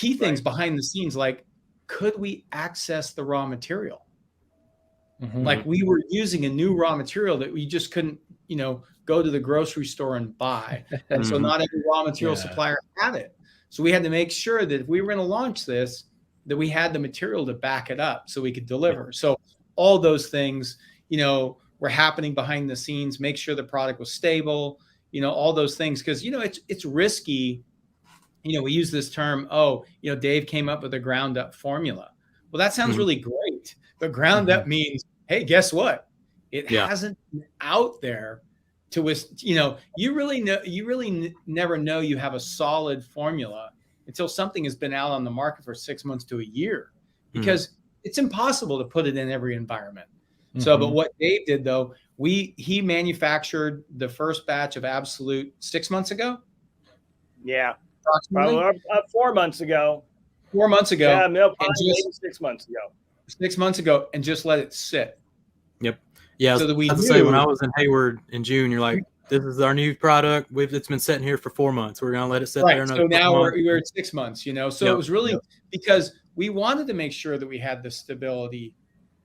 key things behind the scenes, like, could we access the raw material? Like, we were using a new raw material that we just couldn't, go to the grocery store and buy. And so not every raw material supplier had it. So we had to make sure that if we were going to launch this, that we had the material to back it up so we could deliver. So all those things, were happening behind the scenes, make sure the product was stable, all those things. Because, it's risky. We use this term, Dave came up with a ground up formula. Well, that sounds really great. The ground up means, hey, guess what? It hasn't been out there you really never know you have a solid formula until something has been out on the market for 6 months to a year, because it's impossible to put it in every environment. So, but what Dave did though, he manufactured the first batch of Absolute 6 months ago. Yeah. Probably 4 months ago. 4 months ago. Yeah, no, maybe 6 months ago. 6 months ago, and just let it sit. Yep. Yeah. So that we say when I was in Hayward in June, you're like, this is our new product. It's been sitting here for 4 months. We're going to let it sit there. So now we're at 6 months, So it was really because we wanted to make sure that we had the stability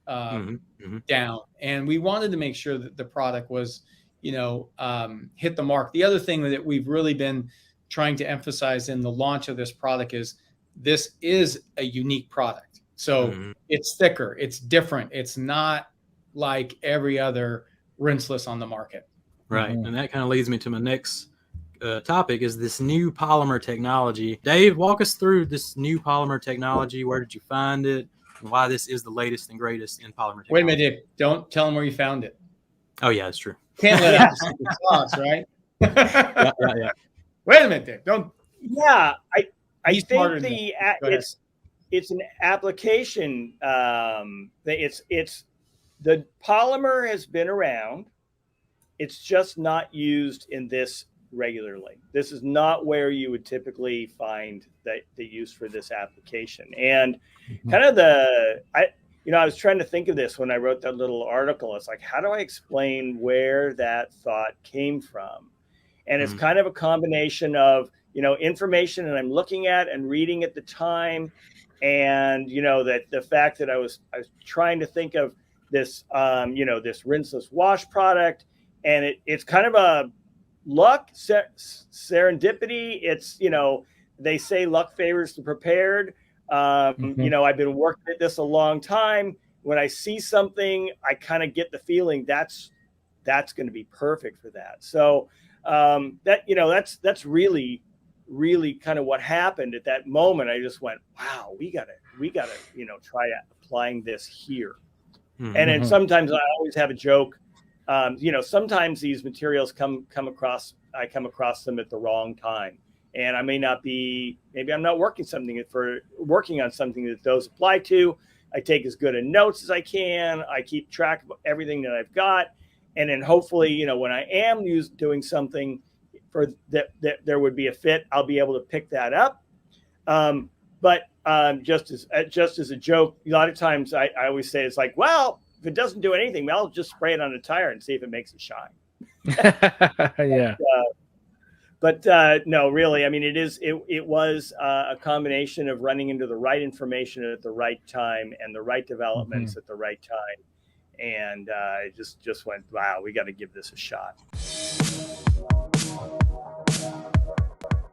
down, and we wanted to make sure that the product was, hit the mark. The other thing that we've really been trying to emphasize in the launch of this product is this is a unique product. So it's thicker, it's different. It's not like every other rinseless on the market. Right. And that kind of leads me to my next topic, is this new polymer technology. Dave, walk us through this new polymer technology. Where did you find it? And why this is the latest and greatest in polymer technology. Wait a minute, Dave. Don't tell them where you found it. Oh, yeah, that's true. Can't let out the secret sauce, right? Yeah. Wait a minute, Dave. Don't. Yeah, I think it's an application. It's the polymer has been around. It's just not used in this regularly. This is not where you would typically find the use for this application. And kind of I was trying to think of this when I wrote that little article. It's like, how do I explain where that thought came from? And it's kind of a combination of, information that I'm looking at and reading at the time. And, that the fact that I was trying to think of this, this rinseless wash product. And it's kind of a luck, serendipity. It's, they say luck favors the prepared. I've been working at this a long time. When I see something, I kind of get the feeling that's going to be perfect for that. So that's really, really kind of what happened at that moment. I just went, wow, we gotta, try applying this here. And then sometimes I always have a joke. Sometimes these materials I come across them at the wrong time, and I may not be, maybe I'm not working on something that those apply to. I take as good a notes as I can. I keep track of everything that I've got. And then hopefully, when I am doing something for that there would be a fit, I'll be able to pick that up. But just as a joke, a lot of times I always say, it's like, well, if it doesn't do anything, I'll just spray it on a tire and see if it makes it shine. Yeah. But no, really, I mean, it was a combination of running into the right information at the right time and the right developments at the right time. And just went, wow, we got to give this a shot.